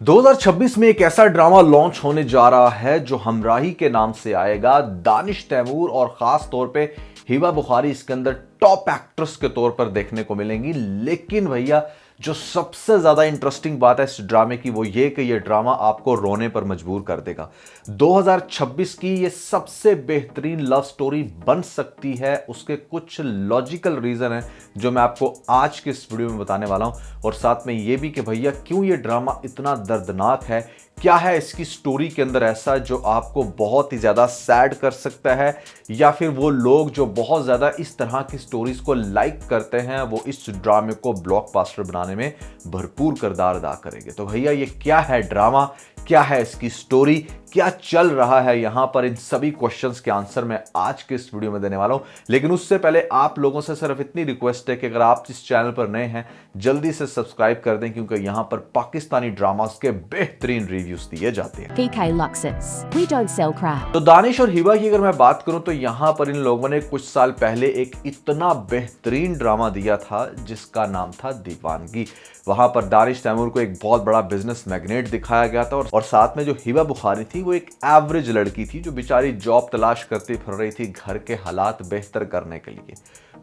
2026 में एक ऐसा ड्रामा लॉन्च होने जा रहा है जो हमराही के नाम से आएगा। दानिश तैमूर और खास तौर पे हिबा बुखारी इसके अंदर टॉप एक्ट्रेस के तौर पर देखने को मिलेंगी। लेकिन भैया जो सबसे ज्यादा इंटरेस्टिंग बात है इस ड्रामे की वो ये कि ये ड्रामा आपको रोने पर मजबूर कर देगा। 2026 की ये सबसे बेहतरीन लव स्टोरी बन सकती है। उसके कुछ लॉजिकल रीजन हैं जो मैं आपको आज के इस वीडियो में बताने वाला हूं, और साथ में ये भी कि भैया क्यों ये ड्रामा इतना दर्दनाक है, क्या है इसकी स्टोरी के अंदर ऐसा जो आपको बहुत ही ज्यादा सैड कर सकता है, या फिर वो लोग जो बहुत ज्यादा इस तरह की स्टोरीज को लाइक करते हैं वो इस ड्रामे को ब्लॉकबस्टर बनाने में भरपूर किरदार अदा करेंगे। तो भैया ये क्या है ड्रामा, क्या है इसकी स्टोरी, क्या चल रहा है यहां पर, इन सभी क्वेश्चंस के आंसर मैं आज के इस वीडियो में देने वाला हूं। लेकिन उससे पहले आप लोगों से सिर्फ इतनी रिक्वेस्ट है कि अगर आप इस चैनल पर नए हैं जल्दी से सब्सक्राइब कर दें, क्योंकि यहां पर पाकिस्तानी ड्रामास के बेहतरीन रिव्यूज दिए जाते हैं। PK Luxus. We don't sell crap. तो दानिश और हिबा की अगर मैं बात करूं तो यहां पर इन लोगों ने कुछ साल पहले एक इतना बेहतरीन ड्रामा दिया था जिसका नाम था दीवानगी। वहां पर दानिश तैमूर को एक बहुत बड़ा बिजनेस मैग्नेट दिखाया गया था, और साथ में जो हिबा बुखारी थी वो एक एवरेज लड़की थी जो बेचारी जॉब तलाश करती फिर रही थी घर के हालात बेहतर करने के लिए।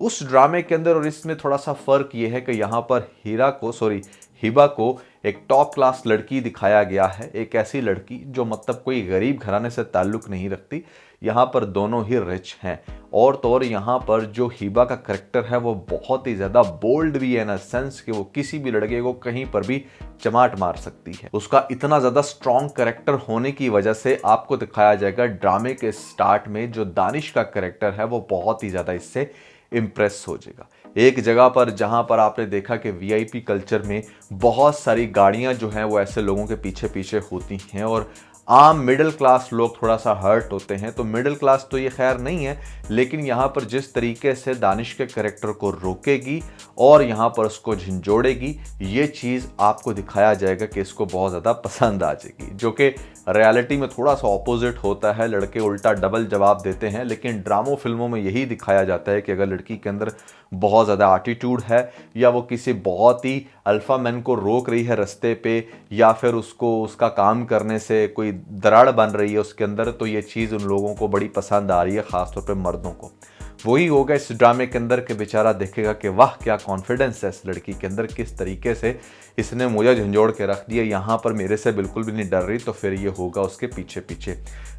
उस ड्रामे के अंदर और इसमें थोड़ा सा फर्क ये है कि यहाँ पर हिबा को एक टॉप क्लास लड़की दिखाया गया है, एक ऐसी लड़की जो मतलब कोई गरीब घराने से ताल्लुक नहीं रखती। यहाँ पर दोनों ही रिच हैं, और तो और यहाँ पर जो हिबा का करेक्टर है वो बहुत ही ज्यादा बोल्ड भी है, इन सेंस कि वो किसी भी लड़के को कहीं पर भी चमाट मार सकती है। उसका इतना ज्यादा स्ट्रॉन्ग करेक्टर होने की वजह से आपको दिखाया जाएगा ड्रामे के स्टार्ट में जो दानिश का करेक्टर है वो बहुत ही ज्यादा इससे इंप्रेस हो जाएगा। एक जगह पर जहां पर आपने देखा कि वीआईपी कल्चर में बहुत सारी गाड़ियां जो हैं वो ऐसे लोगों के पीछे पीछे होती हैं, और आम मिडिल क्लास लोग थोड़ा सा हर्ट होते हैं। तो मिडिल क्लास तो ये खैर नहीं है, लेकिन यहाँ पर जिस तरीके से दानिश के कैरेक्टर को रोकेगी और यहाँ पर उसको झंझोड़ेगी, ये चीज़ आपको दिखाया जाएगा कि इसको बहुत ज़्यादा पसंद आ जाएगी, जो कि रियलिटी में थोड़ा सा ऑपोजिट होता है। लड़के उल्टा डबल जवाब देते हैं, लेकिन ड्रामो फिल्मों में यही दिखाया जाता है कि अगर लड़की के अंदर बहुत ज़्यादा एटीट्यूड है, या वो किसी बहुत ही अल्फा मैन को रोक रही है रास्ते पे, या फिर उसको उसका काम करने से कोई दरार बन रही है उसके अंदर, तो ये चीज़ उन लोगों को बड़ी पसंद आ रही है, खासतौर पे मर्दों को। वही होगा इस ड्रामे के अंदर के बेचारा देखेगा कि वाह क्या कॉन्फिडेंस है इस लड़की के अंदर, किस तरीके से इसने मुझे झंझोड़ के रख दिया, यहाँ पर मेरे से बिल्कुल भी नहीं डर रही। तो फिर ये होगा उसके पीछे पीछे।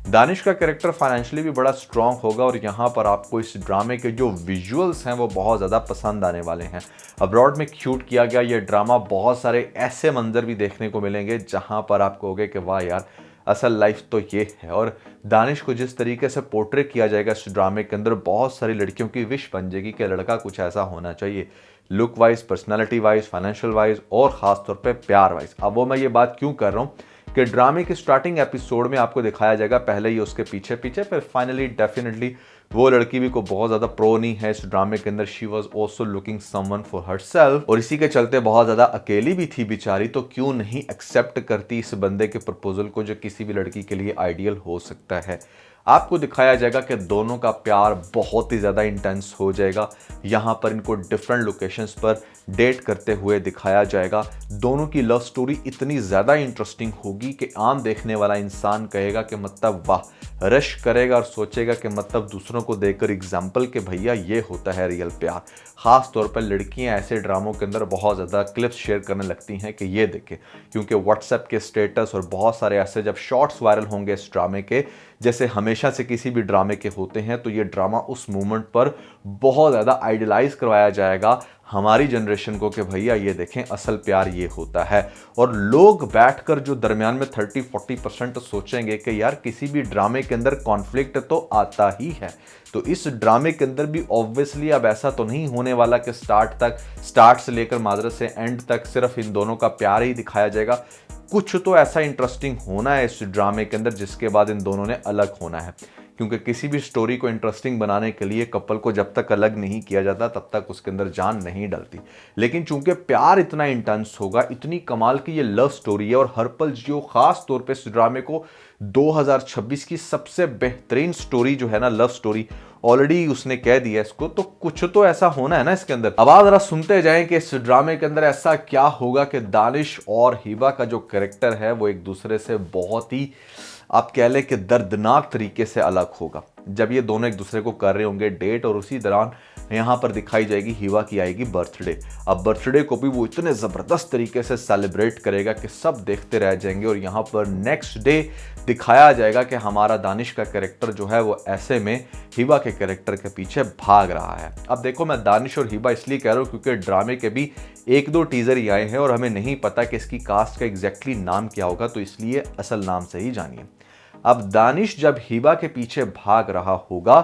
दानिश का कैरेक्टर फाइनेंशियली भी बड़ा स्ट्रांग होगा, और यहाँ पर आपको इस ड्रामे के जो विजुअल्स हैं वो बहुत ज़्यादा पसंद आने वाले हैं। अब्रॉड में शूट किया गया ये ड्रामा, बहुत सारे ऐसे मंजर भी देखने को मिलेंगे जहाँ पर आपको होगा कि वाह यार असल लाइफ तो ये है। और दानिश को जिस तरीके से पोर्ट्रे किया जाएगा इस ड्रामे के अंदर, बहुत सारी लड़कियों की विश बन जाएगी कि लड़का कुछ ऐसा होना चाहिए, look wise, personality wise, financial wise, और ख़ास तौर पे प्यार वाइज। अब वो मैं ये बात क्यों कर रहा हूँ कि ड्रामे के स्टार्टिंग एपिसोड में आपको दिखाया जाएगा पहले ही उसके पीछे पीछे, फिर फाइनली डेफिनेटली वो लड़की भी को बहुत ज़्यादा प्रो नहीं है इस ड्रामे के अंदर। She was also looking someone for herself, और इसी के चलते बहुत ज़्यादा अकेली भी थी बेचारी। तो क्यों नहीं एक्सेप्ट करती इस बंदे के प्रपोजल को जो किसी भी लड़की के लिए आइडियल हो सकता है। आपको दिखाया जाएगा कि दोनों का प्यार बहुत ही ज़्यादा इंटेंस हो जाएगा। यहाँ पर इनको डिफरेंट लोकेशंस पर डेट करते हुए दिखाया जाएगा। दोनों की लव स्टोरी इतनी ज़्यादा इंटरेस्टिंग होगी कि आम देखने वाला इंसान कहेगा कि मतलब वाह, रश करेगा और सोचेगा कि मतलब दूसरों को देखकर एग्जाम्पल कि भैया ये होता है रियल प्यार। ख़ास तौर पर लड़कियां ऐसे ड्रामों के अंदर बहुत ज़्यादा क्लिप्स शेयर करने लगती हैं कि ये देखें, क्योंकि व्हाट्सएप के स्टेटस और बहुत सारे ऐसे जब शॉर्ट्स वायरल होंगे इस ड्रामे के, जैसे हमेशा से किसी भी ड्रामे के होते हैं, तो ये ड्रामा उस मोमेंट पर बहुत ज़्यादा आइडलाइज करवाया जाएगा हमारी जनरेशन को कि भैया ये देखें असल प्यार ये होता है। और लोग बैठकर जो दरमियान में 30-40% सोचेंगे कि यार किसी भी ड्रामे के अंदर कॉन्फ्लिक्ट तो आता ही है। तो इस ड्रामे के अंदर भी ऑब्वियसली अब ऐसा तो नहीं होने वाला कि स्टार्ट से लेकर माजरत से एंड तक सिर्फ इन दोनों का प्यार ही दिखाया जाएगा। कुछ तो ऐसा इंटरेस्टिंग होना है इस ड्रामे के अंदर जिसके बाद इन दोनों ने अलग होना है, क्योंकि किसी भी स्टोरी को इंटरेस्टिंग बनाने के लिए कपल को जब तक अलग नहीं किया जाता तब तक उसके अंदर जान नहीं डलती। लेकिन चूंकि प्यार इतना इंटेंस होगा, इतनी कमाल की ये लव स्टोरी है, और हरपल जियो खास तौर पे इस ड्रामे को 2026 की सबसे बेहतरीन स्टोरी जो है ना, लव स्टोरी, ऑलरेडी उसने कह दिया इसको, तो कुछ तो ऐसा होना है ना इसके अंदर। अब आप जरा सुनते जाएं कि इस ड्रामे के अंदर ऐसा क्या होगा कि दानिश और हिबा का जो कैरेक्टर है वो एक दूसरे से बहुत ही, आप कह लें कि दर्दनाक तरीके से अलग होगा जब ये दोनों एक दूसरे को कर रहे होंगे डेट। और उसी दौरान यहाँ पर दिखाई जाएगी हिबा की आएगी बर्थडे। अब बर्थडे को भी वो इतने ज़बरदस्त तरीके से सेलिब्रेट करेगा कि सब देखते रह जाएंगे। और यहाँ पर नेक्स्ट डे दिखाया जाएगा कि हमारा दानिश का कैरेक्टर जो है वो ऐसे में हिबा के कैरेक्टर के पीछे भाग रहा है। अब देखो, मैं दानिश और हिबा इसलिए कह रहा हूँ क्योंकि ड्रामे के भी 1-2 टीजर ही आए हैं और हमें नहीं पता कि इसकी कास्ट का एग्जैक्टली नाम क्या होगा, तो इसलिए असल नाम से ही जानिए। अब दानिश जब हिबा के पीछे भाग रहा होगा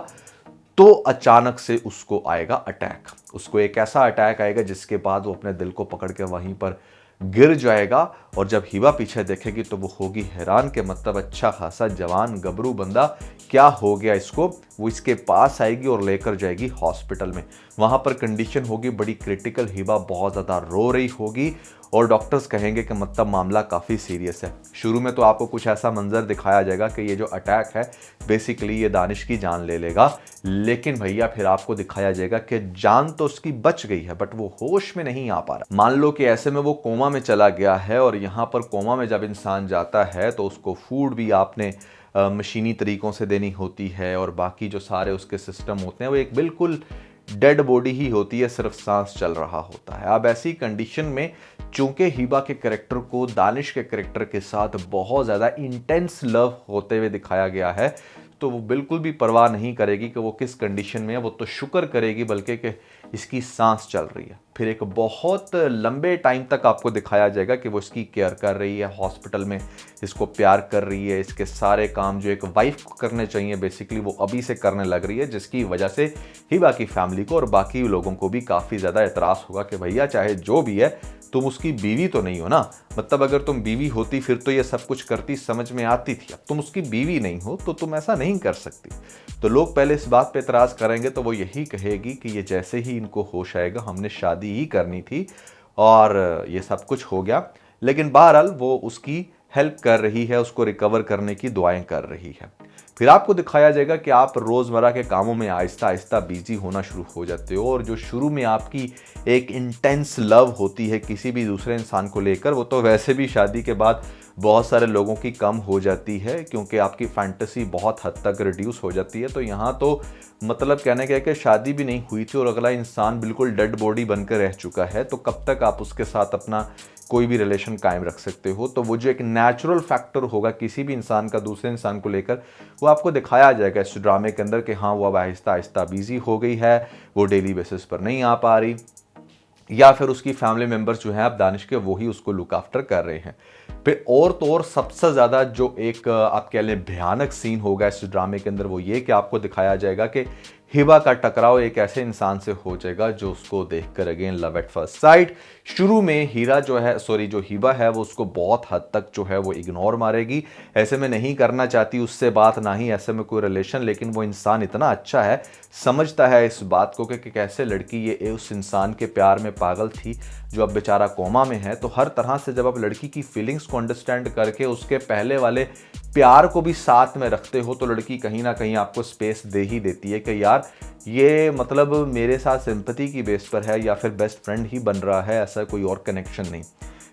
तो अचानक से उसको आएगा अटैक। उसको एक ऐसा अटैक आएगा जिसके बाद वो अपने दिल को पकड़ के वहीं पर गिर जाएगा। और जब हिबा पीछे देखेगी तो वो होगी हैरान के मतलब अच्छा खासा जवान गबरू बंदा, क्या हो गया इसको। वो इसके पास आएगी और लेकर जाएगी हॉस्पिटल में। वहां पर कंडीशन होगी बड़ी क्रिटिकल, हिबा बहुत ज़्यादा रो रही होगी और डॉक्टर्स कहेंगे कि मतलब मामला काफ़ी सीरियस है। शुरू में तो आपको कुछ ऐसा मंजर दिखाया जाएगा कि ये जो अटैक है बेसिकली ये दानिश की जान ले लेगा, लेकिन भैया फिर आपको दिखाया जाएगा कि जान तो उसकी बच गई है बट वो होश में नहीं आ पा रहा। मान लो कि ऐसे में वो कोमा में चला गया है और यहाँ पर कोमा में जब इंसान जाता है तो उसको फूड भी आपने मशीनी तरीकों से देनी होती है और बाकी जो सारे उसके सिस्टम होते हैं वो एक बिल्कुल डेड बॉडी ही होती है, सिर्फ सांस चल रहा होता है। अब ऐसी कंडीशन में चूंकि हिबा के कैरेक्टर को दानिश के कैरेक्टर के साथ बहुत ज़्यादा इंटेंस लव होते हुए दिखाया गया है, तो वो बिल्कुल भी परवाह नहीं करेगी कि वो किस कंडीशन में है। वो तो शुक्र करेगी बल्कि कि इसकी सांस चल रही है। फिर एक बहुत लंबे टाइम तक आपको दिखाया जाएगा कि वो इसकी केयर कर रही है, हॉस्पिटल में इसको प्यार कर रही है, इसके सारे काम जो एक वाइफ को करने चाहिए बेसिकली वो अभी से करने लग रही है, जिसकी वजह से हिबा की फैमिली को और बाकी लोगों को भी काफ़ी ज़्यादा एतराज़ होगा कि भैया चाहे जो भी है तुम उसकी बीवी तो नहीं हो ना। मतलब अगर तुम बीवी होती फिर तो ये सब कुछ करती, समझ में आती थी। अब तुम उसकी बीवी नहीं हो तो तुम ऐसा नहीं कर सकती। तो लोग पहले इस बात पे एतराज़ करेंगे तो वो यही कहेगी कि ये जैसे ही इनको होश आएगा हमने शादी ही करनी थी और ये सब कुछ हो गया। लेकिन बहरहाल वो उसकी हेल्प कर रही है, उसको रिकवर करने की दुआएं कर रही है। फिर आपको दिखाया जाएगा कि आप रोज़मर्रा के कामों में आहिस्ता आहिस्ता बिजी होना शुरू हो जाते हो और जो शुरू में आपकी एक इंटेंस लव होती है किसी भी दूसरे इंसान को लेकर, वो तो वैसे भी शादी के बाद बहुत सारे लोगों की कम हो जाती है क्योंकि आपकी फैंटेसी बहुत हद तक रिड्यूस हो जाती है। तो यहाँ तो मतलब कहने का है कि शादी भी नहीं हुई थी और अगला इंसान बिल्कुल डेड बॉडी बनकर रह चुका है, तो कब तक आप उसके साथ अपना कोई भी रिलेशन कायम रख सकते हो। तो वो जो एक नेचुरल फैक्टर होगा किसी भी इंसान का दूसरे इंसान को लेकर, वो आपको दिखाया जाएगा इस ड्रामे के अंदर कि हाँ वो अब आहिस्ता आहिस्ता बिजी हो गई है, वो डेली बेसिस पर नहीं आ पा रही, या फिर उसकी फैमिली मेंबर्स जो हैं अब दानिश के वो ही उसको लुक आफ्टर कर रहे हैं। फिर और तो और सबसे ज़्यादा जो एक आप कह लें भयानक सीन होगा इस ड्रामे के अंदर वो ये कि आपको दिखाया जाएगा कि हिबा का टकराव एक ऐसे इंसान से हो जाएगा जो उसको देखकर again love at first sight. शुरू में जो हिबा है वो उसको बहुत हद तक जो है वो इग्नोर मारेगी, ऐसे में नहीं करना चाहती उससे बात, ना ही ऐसे में कोई रिलेशन। लेकिन वो इंसान इतना अच्छा है, समझता है इस बात को कि कैसे लड़की ये उस इंसान के प्यार में पागल थी जो अब बेचारा कोमा में है। तो हर तरह से जब आप लड़की की फीलिंग्स को अंडरस्टैंड करके उसके पहले वाले प्यार को भी साथ में रखते हो तो लड़की कहीं ना कहीं आपको स्पेस दे ही देती है कि यार ये मतलब मेरे साथ सिंपैथी की बेस पर है या फिर बेस्ट फ्रेंड ही बन रहा है, ऐसा कोई और कनेक्शन नहीं।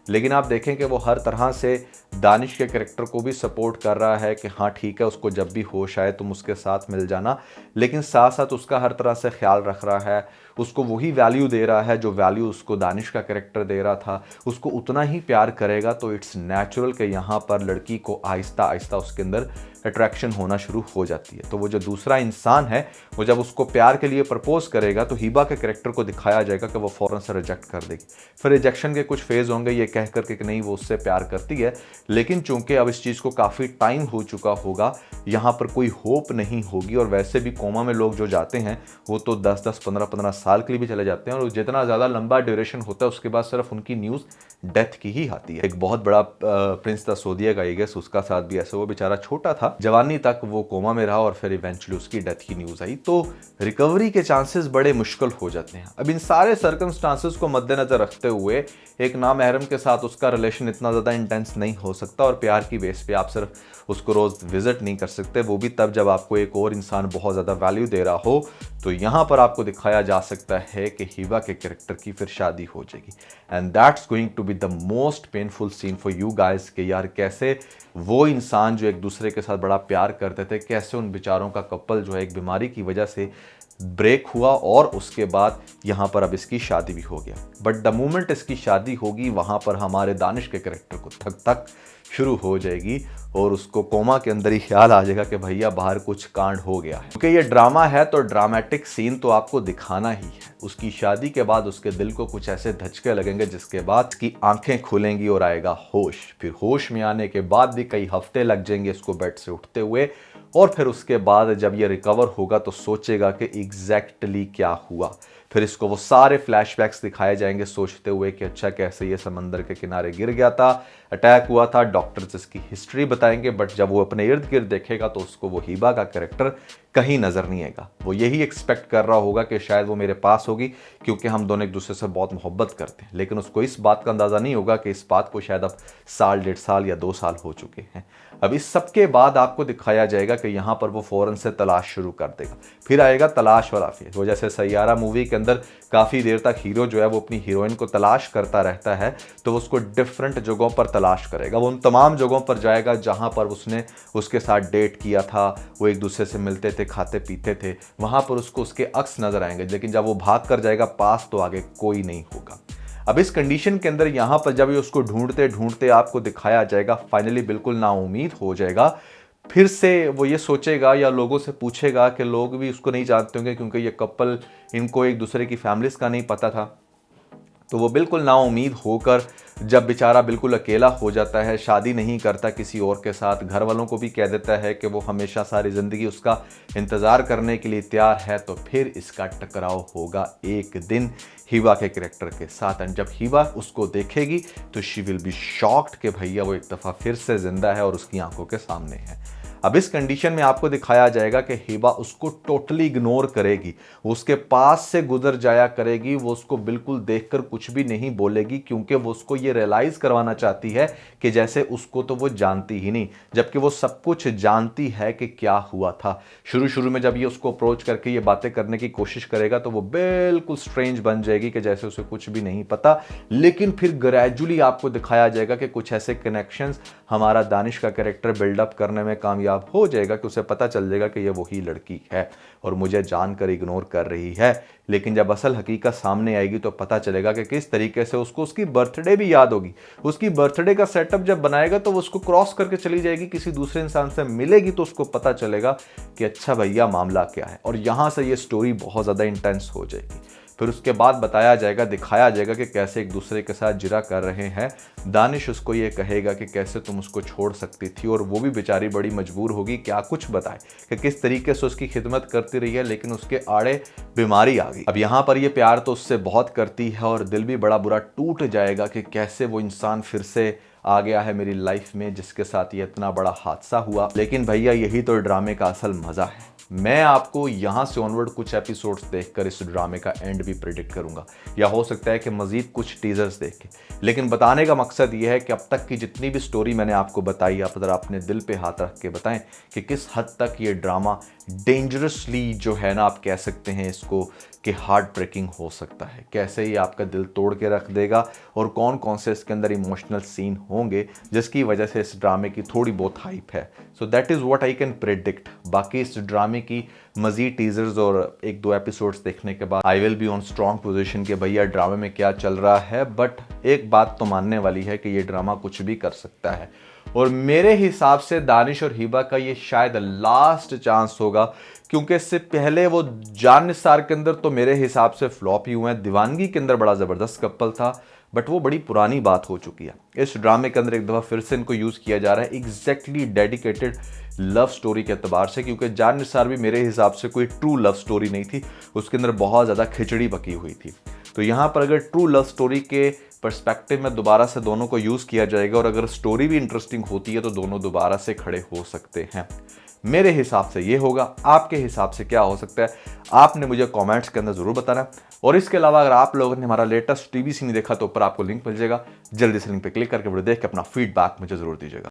लेकिन आप देखें कि वो हर तरह से दानिश के कैरेक्टर को भी सपोर्ट कर रहा है कि हाँ ठीक है उसको जब भी होश आए तुम उसके साथ मिल जाना, लेकिन साथ साथ उसका हर तरह से ख्याल रख रहा है, उसको वही वैल्यू दे रहा है जो वैल्यू उसको दानिश का कैरेक्टर दे रहा था, उसको उतना ही प्यार करेगा। तो इट्स नेचुरल कि यहाँ पर लड़की को आहिस्ता आहिस्ता उसके अंदर अट्रैक्शन होना शुरू हो जाती है। तो वो जो दूसरा इंसान है वो जब उसको प्यार के लिए प्रपोज करेगा तो हिबा के कैरेक्टर को दिखाया जाएगा कि वो फ़ौरन से रिजेक्ट कर देगी। फिर रिजेक्शन के कुछ फेज़ होंगे ये कह करके कि नहीं वो उससे प्यार करती है, लेकिन चूंकि अब इस चीज़ को काफ़ी टाइम हो चुका होगा, यहाँ पर कोई होप नहीं होगी। और वैसे भी कोमा में लोग जो जाते हैं वो तो 10-10, 15-15 साल के लिए भी चले जाते हैं और जितना ज़्यादा लंबा ड्यूरेशन होता है उसके बाद सिर्फ उनकी न्यूज़ डेथ की ही आती है। एक बहुत बड़ा प्रिंस था सऊदीया का, आई गेस उसका साथ भी ऐसे, वो बेचारा छोटा था जवानी तक वो कोमा में रहा और फिर इवेंचुअली उसकी डेथ की न्यूज़ आई, तो रिकवरी के चांसेस बड़े मुश्किल हो जाते हैं। अब इन सारे सर्कमस्टांसेस को मद्देनजर रखते हुए एक नामहरम के साथ उसका रिलेशन इतना ज़्यादा इंटेंस नहीं हो सकता और प्यार की बेस पे आप सिर्फ उसको रोज़ विजिट नहीं कर सकते, वो भी तब जब आपको एक और इंसान बहुत ज़्यादा वैल्यू दे रहा हो। तो यहाँ पर आपको दिखाया जा सकता है कि हिबा के कैरेक्टर की फिर शादी हो जाएगी and that's going to be the most painful scene for you guys कि यार कैसे वो इंसान जो एक दूसरे के साथ बड़ा प्यार करते थे, कैसे उन बेचारों का कपल जो है एक बीमारी की वजह से ब्रेक हुआ और उसके बाद यहाँ पर अब इसकी शादी भी हो गया। बट द मोमेंट इसकी शादी होगी वहाँ पर हमारे दानिश के कैरेक्टर को थक थक शुरू हो जाएगी और उसको कोमा के अंदर ही ख्याल आ जाएगा कि भैया बाहर कुछ कांड हो गया है। क्योंकि ये ड्रामा है तो ड्रामेटिक सीन तो आपको दिखाना ही है। उसकी शादी के बाद उसके दिल को कुछ ऐसे धचके लगेंगे जिसके बाद इसकी आंखें खुलेंगी और आएगा होश। फिर होश में आने के बाद भी कई हफ्ते लग जाएंगे इसको बेड से उठते हुए और फिर उसके बाद जब ये रिकवर होगा तो सोचेगा कि एग्जैक्टली क्या हुआ। फिर इसको वो सारे फ्लैशबैक्स दिखाए जाएंगे सोचते हुए कि अच्छा कैसे ये समंदर के किनारे गिर गया था, अटैक हुआ था। डॉक्टर्स इसकी हिस्ट्री बताएंगे बट जब वो अपने इर्द गिर्द देखेगा तो उसको वो हिबा का कैरेक्टर कहीं नजर नहीं आएगा। वो यही एक्सपेक्ट कर रहा होगा कि शायद वो मेरे पास होगी क्योंकि हम दोनों एक दूसरे से बहुत मोहब्बत करते हैं, लेकिन उसको इस बात का अंदाजा नहीं होगा कि इस बात को शायद अब साल, 1.5 साल या 2 साल हो चुके हैं। अब इस सब के बाद आपको दिखाया जाएगा कि यहाँ पर वो फौरन से तलाश शुरू कर देगा। फिर आएगा तलाश वाला फेज। वो जैसे सैयारा मूवी के अंदर काफ़ी देर तक हीरो जो है वो अपनी हीरोइन को तलाश करता रहता है, तो वो उसको डिफरेंट जगहों पर तलाश करेगा। वो उन तमाम जगहों पर जाएगा जहाँ पर उसने उसके साथ डेट किया था, वो एक दूसरे से मिलते थे, खाते पीते थे, वहाँ पर उसको उसके अक्स नजर आएंगे। लेकिन जब वो भाग कर जाएगा पास तो आगे कोई नहीं होगा। अब इस कंडीशन के अंदर यहाँ पर जब ये उसको ढूंढते ढूंढते आपको दिखाया जाएगा, फाइनली बिल्कुल नाउम्मीद हो जाएगा। फिर से वो ये सोचेगा या लोगों से पूछेगा कि लोग भी उसको नहीं जानते होंगे क्योंकि ये कपल, इनको एक दूसरे की फैमिलीज का नहीं पता था। तो वो बिल्कुल नाउम्मीद होकर जब बेचारा बिल्कुल अकेला हो जाता है, शादी नहीं करता किसी और के साथ, घर वालों को भी कह देता है कि वो हमेशा सारी ज़िंदगी उसका इंतज़ार करने के लिए तैयार है, तो फिर इसका टकराव होगा एक दिन हिबा के कैरेक्टर के साथ। एंड जब हिबा उसको देखेगी तो शी विल बी शॉक्ड कि भैया वो एक दफ़ा फिर से ज़िंदा है और उसकी आंखों के सामने है। अब इस कंडीशन में आपको दिखाया जाएगा कि हिबा उसको टोटली इग्नोर करेगी, वो उसके पास से गुजर जाया करेगी, वो उसको बिल्कुल देखकर कुछ भी नहीं बोलेगी क्योंकि वो उसको ये रियलाइज़ करवाना चाहती है कि जैसे उसको तो वो जानती ही नहीं, जबकि वो सब कुछ जानती है कि क्या हुआ था। शुरू शुरू में जब ये उसको अप्रोच करके ये बातें करने की कोशिश करेगा तो वो बिल्कुल स्ट्रेंज बन जाएगी कि जैसे उसे कुछ भी नहीं पता, लेकिन फिर ग्रेजुअली आपको दिखाया जाएगा कि कुछ ऐसे कनेक्शंस हमारा दानिश का कैरेक्टर बिल्डअप करने में कामयाब हो जाएगा कि उसे पता चल जाएगा कि ये वही लड़की है और मुझे जानकर इग्नोर कर रही है। लेकिन जब असल हकीकत सामने आएगी तो पता चलेगा कि किस तरीके से उसको उसकी बर्थडे भी याद होगी। उसकी बर्थडे का सेटअप जब बनाएगा तो वो उसको क्रॉस करके चली जाएगी, किसी दूसरे इंसान से मिलेगी तो उसको पता चलेगा कि अच्छा भैया मामला क्या है, और यहाँ से ये स्टोरी बहुत ज़्यादा इंटेंस हो जाएगी। फिर उसके बाद बताया जाएगा, दिखाया जाएगा कि कैसे एक दूसरे के साथ जिरा कर रहे हैं। दानिश उसको ये कहेगा कि कैसे तुम उसको छोड़ सकती थी, और वो भी बेचारी बड़ी मजबूर होगी क्या कुछ बताए कि किस तरीके से उसकी खिदमत करती रही है, लेकिन उसके आड़े बीमारी आ गई। अब यहाँ पर ये प्यार तो उससे बहुत करती है और दिल भी बड़ा बुरा टूट जाएगा कि कैसे वो इंसान फिर से आ गया है मेरी लाइफ में जिसके साथ ये इतना बड़ा हादसा हुआ। लेकिन भैया यही तो ड्रामे का असल मजा है। मैं आपको यहाँ से ऑनवर्ड कुछ एपिसोड्स देखकर इस ड्रामे का एंड भी प्रिडिक्ट करूंगा, या हो सकता है कि मजीद कुछ टीजर्स देख के। लेकिन बताने का मकसद ये है कि अब तक की जितनी भी स्टोरी मैंने आपको बताई, आप जरा अपने दिल पे हाथ रख के बताएं कि किस हद तक ये ड्रामा डेंजरसली जो है ना, आप कह सकते हैं इसको कि हार्ट ब्रेकिंग हो सकता है। कैसे ये आपका दिल तोड़ के रख देगा और कौन कौन से इसके अंदर इमोशनल सीन होंगे जिसकी वजह से इस ड्रामे की थोड़ी बहुत हाइप है। So that is what I can predict. बाकी इस ड्रामे की मजीद टीजर्स और 1-2 एपिसोड्स देखने के बाद I will be on strong position कि भैया ड्रामे में क्या चल रहा है। बट एक बात तो मानने वाली है कि ये ड्रामा कुछ भी कर सकता है, और मेरे हिसाब से दानिश और हिबा का ये शायद लास्ट चांस होगा, क्योंकि इससे पहले वो जान निसार के अंदर तो मेरे हिसाब से फ्लॉप ही हुए हैं। दीवानगी के अंदर बड़ा ज़बरदस्त कपल था, बट वो बड़ी पुरानी बात हो चुकी है। इस ड्रामे के अंदर एक दफ़ा फिर से इनको यूज़ किया जा रहा है एग्जैक्टली डेडिकेटेड लव स्टोरी के अतबार से, क्योंकि जान निसार भी मेरे हिसाब से कोई ट्रू लव स्टोरी नहीं थी, उसके अंदर बहुत ज़्यादा खिचड़ी पकी हुई थी। तो यहाँ पर अगर ट्रू लव स्टोरी के पर्सपेक्टिव में दोबारा से दोनों को यूज़ किया जाएगा और अगर स्टोरी भी इंटरेस्टिंग होती है तो दोनों दोबारा से खड़े हो सकते हैं। मेरे हिसाब से ये होगा, आपके हिसाब से क्या हो सकता है आपने मुझे कमेंट्स के अंदर ज़रूर बताना। और इसके अलावा अगर आप लोगों ने हमारा लेटेस्ट टीवी सीन देखा तो ऊपर आपको लिंक मिल जाएगा, जल्दी से लिंक पे क्लिक करके वीडियो देख के अपना फीडबैक मुझे ज़रूर दीजिएगा।